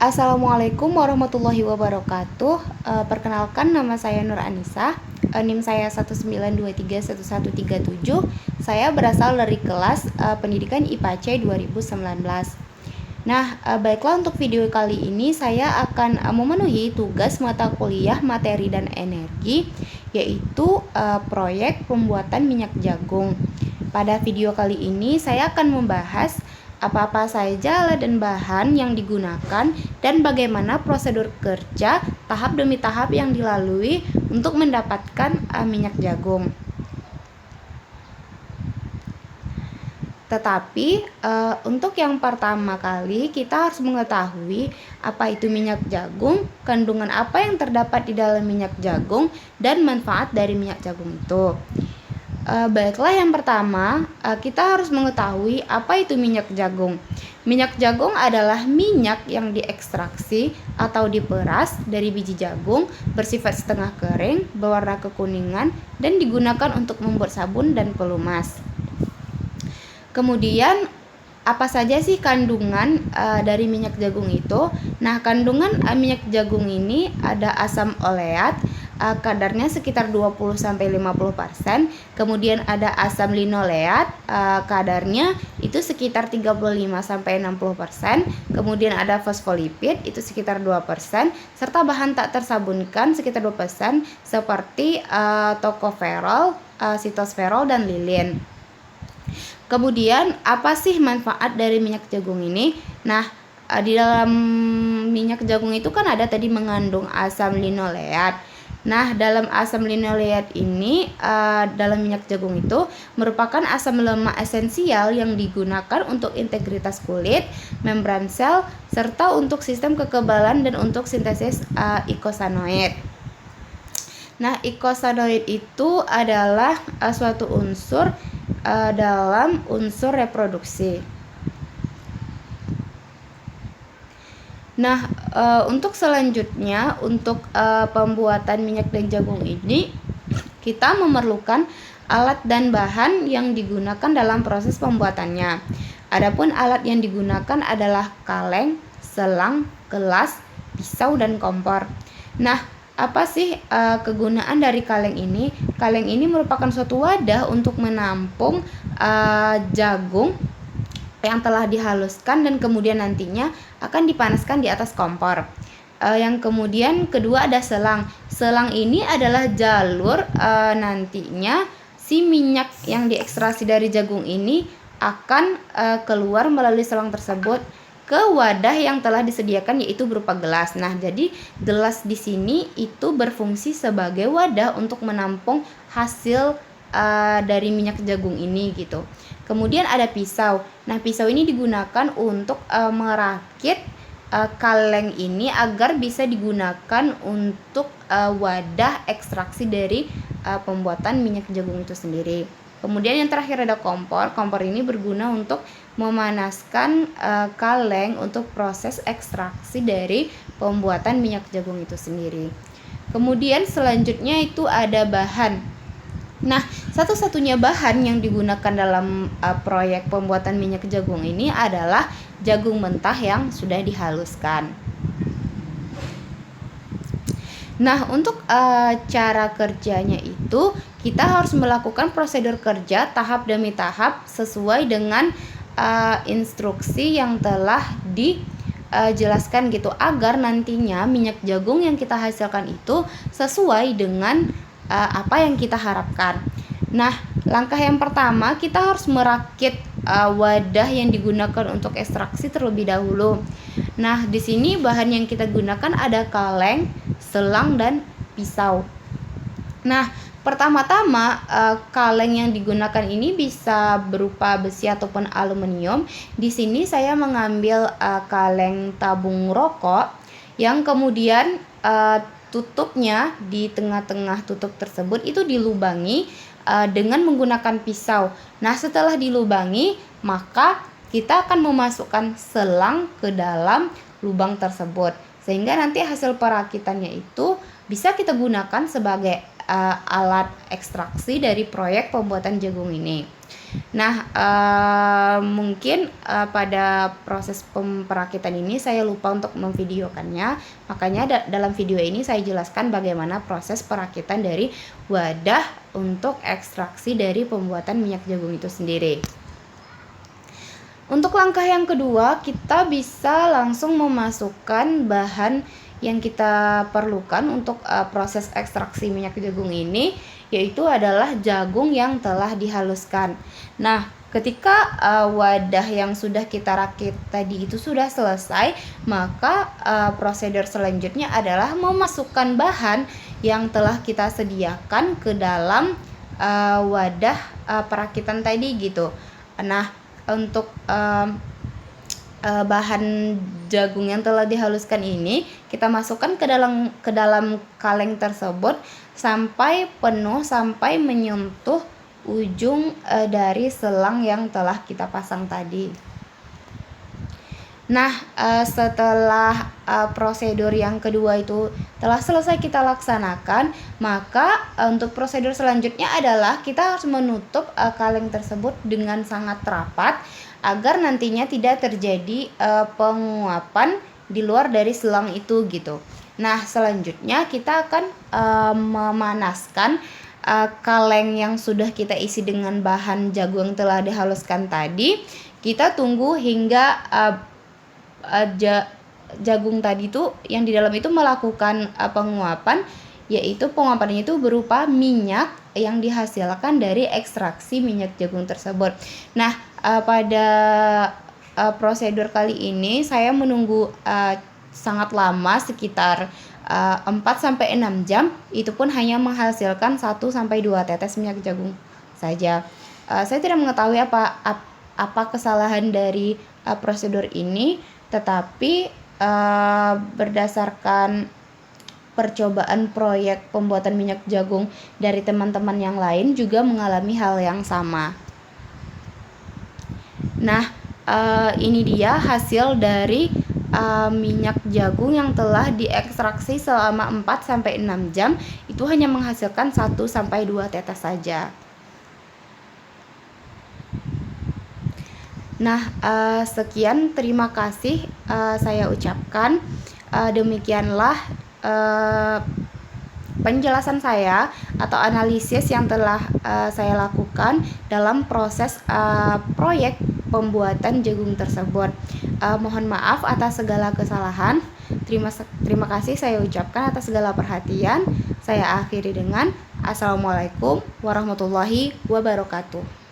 Assalamualaikum warahmatullahi wabarakatuh. Perkenalkan, nama saya Nur Anissa. NIM saya 192311137. Saya berasal dari kelas Pendidikan IPA C 2019. Nah, baiklah, untuk video kali ini saya akan memenuhi tugas mata kuliah materi dan energi, yaitu proyek pembuatan minyak jagung. Pada video kali ini saya akan membahas apa-apa saja alat dan bahan yang digunakan dan bagaimana prosedur kerja tahap demi tahap yang dilalui untuk mendapatkan minyak jagung. Tetapi untuk yang pertama kali kita harus mengetahui apa itu minyak jagung, kandungan apa yang terdapat di dalam minyak jagung, dan manfaat dari minyak jagung itu. Baiklah, yang pertama kita harus mengetahui apa itu minyak jagung. Minyak jagung adalah minyak yang diekstraksi atau diperas dari biji jagung, bersifat setengah kering, berwarna kekuningan, dan digunakan untuk membuat sabun dan pelumas. Kemudian apa saja sih kandungan dari minyak jagung itu? Nah, kandungan minyak jagung ini ada asam oleat, kadarnya sekitar 20-50%. Kemudian ada asam linoleat, kadarnya itu sekitar 35-60%. Kemudian ada fosfolipid, itu sekitar 2%, serta bahan tak tersabunkan sekitar 2%, seperti tokoferol, sitosferol, dan lilin. Kemudian apa sih manfaat dari minyak jagung ini? Nah, di dalam minyak jagung itu kan ada tadi mengandung asam linoleat. Nah, dalam asam linoleat ini, dalam minyak jagung itu merupakan asam lemak esensial yang digunakan untuk integritas kulit, membran sel, serta untuk sistem kekebalan dan untuk sintesis eikosanoid. Nah, eikosanoid itu adalah suatu unsur dalam unsur reproduksi. Nah, untuk selanjutnya, untuk pembuatan minyak dan jagung ini, kita memerlukan alat dan bahan yang digunakan dalam proses pembuatannya. Adapun alat yang digunakan adalah kaleng, selang, gelas, pisau, dan kompor. Nah, apa sih kegunaan dari kaleng ini? Kaleng ini merupakan suatu wadah untuk menampung jagung yang telah dihaluskan dan kemudian nantinya akan dipanaskan di atas kompor. Yang kemudian kedua ada selang. Selang ini adalah jalur nantinya si minyak yang diekstraksi dari jagung ini akan keluar melalui selang tersebut ke wadah yang telah disediakan, yaitu berupa gelas. Nah, jadi gelas di sini itu berfungsi sebagai wadah untuk menampung hasil dari minyak jagung ini gitu. Kemudian ada pisau. Nah, pisau ini digunakan untuk merakit kaleng ini agar bisa digunakan untuk wadah ekstraksi dari pembuatan minyak jagung itu sendiri. Kemudian yang terakhir ada kompor. Kompor ini berguna untuk memanaskan kaleng untuk proses ekstraksi dari pembuatan minyak jagung itu sendiri. Kemudian selanjutnya itu ada bahan. Nah, satu-satunya bahan yang digunakan dalam proyek pembuatan minyak jagung ini adalah jagung mentah yang sudah dihaluskan. Nah, untuk cara kerjanya itu kita harus melakukan prosedur kerja tahap demi tahap sesuai dengan instruksi yang telah dijelaskan gitu, agar nantinya minyak jagung yang kita hasilkan itu sesuai dengan apa yang kita harapkan. Nah, langkah yang pertama kita harus merakit wadah yang digunakan untuk ekstraksi terlebih dahulu. Nah, di sini bahan yang kita gunakan ada kaleng, selang, dan pisau. Nah, pertama-tama kaleng yang digunakan ini bisa berupa besi ataupun aluminium. Di sini saya mengambil kaleng tabung rokok yang kemudian tutupnya di tengah-tengah tutup tersebut itu dilubangi dengan menggunakan pisau. Nah, setelah dilubangi, maka kita akan memasukkan selang ke dalam lubang tersebut, sehingga nanti hasil perakitannya itu bisa kita gunakan sebagai alat ekstraksi dari proyek pembuatan jagung ini. Nah, mungkin pada proses perakitan ini saya lupa untuk memvideokannya. Makanya dalam video ini saya jelaskan bagaimana proses perakitan dari wadah untuk ekstraksi dari pembuatan minyak jagung itu sendiri. Untuk langkah yang kedua, kita bisa langsung memasukkan bahan yang kita perlukan untuk proses ekstraksi minyak jagung ini, yaitu adalah jagung yang telah dihaluskan. Nah, ketika wadah yang sudah kita rakit tadi itu sudah selesai, maka prosedur selanjutnya adalah memasukkan bahan yang telah kita sediakan ke dalam wadah perakitan tadi gitu. Nah, untuk bahan jagung yang telah dihaluskan ini kita masukkan ke dalam kaleng tersebut sampai penuh, sampai menyentuh ujung dari selang yang telah kita pasang tadi. Nah, setelah prosedur yang kedua itu telah selesai kita laksanakan, maka untuk prosedur selanjutnya adalah kita harus menutup kaleng tersebut dengan sangat rapat agar nantinya tidak terjadi penguapan di luar dari selang itu gitu. Nah, selanjutnya kita akan memanaskan kaleng yang sudah kita isi dengan bahan jagung yang telah dihaluskan tadi. Kita tunggu hingga jagung tadi tuh yang di dalam itu melakukan penguapan, yaitu penguapannya itu berupa minyak yang dihasilkan dari ekstraksi minyak jagung tersebut. Nah, pada prosedur kali ini saya menunggu sangat lama, sekitar 4-6 jam. Itu pun hanya menghasilkan 1-2 tetes minyak jagung saja. Saya tidak mengetahui apa kesalahan dari prosedur ini, tetapi berdasarkan percobaan proyek pembuatan minyak jagung dari teman-teman yang lain juga mengalami hal yang sama. Nah, ini dia hasil dari minyak jagung yang telah diekstraksi selama 4-6 jam. Itu hanya menghasilkan 1-2 tetes saja. Nah, sekian, terima kasih saya ucapkan. Demikianlah penjelasan saya atau analisis yang telah saya lakukan dalam proses proyek pembuatan jagung tersebut. Mohon maaf atas segala kesalahan. Terima kasih saya ucapkan atas segala perhatian. Saya akhiri dengan Assalamualaikum warahmatullahi wabarakatuh.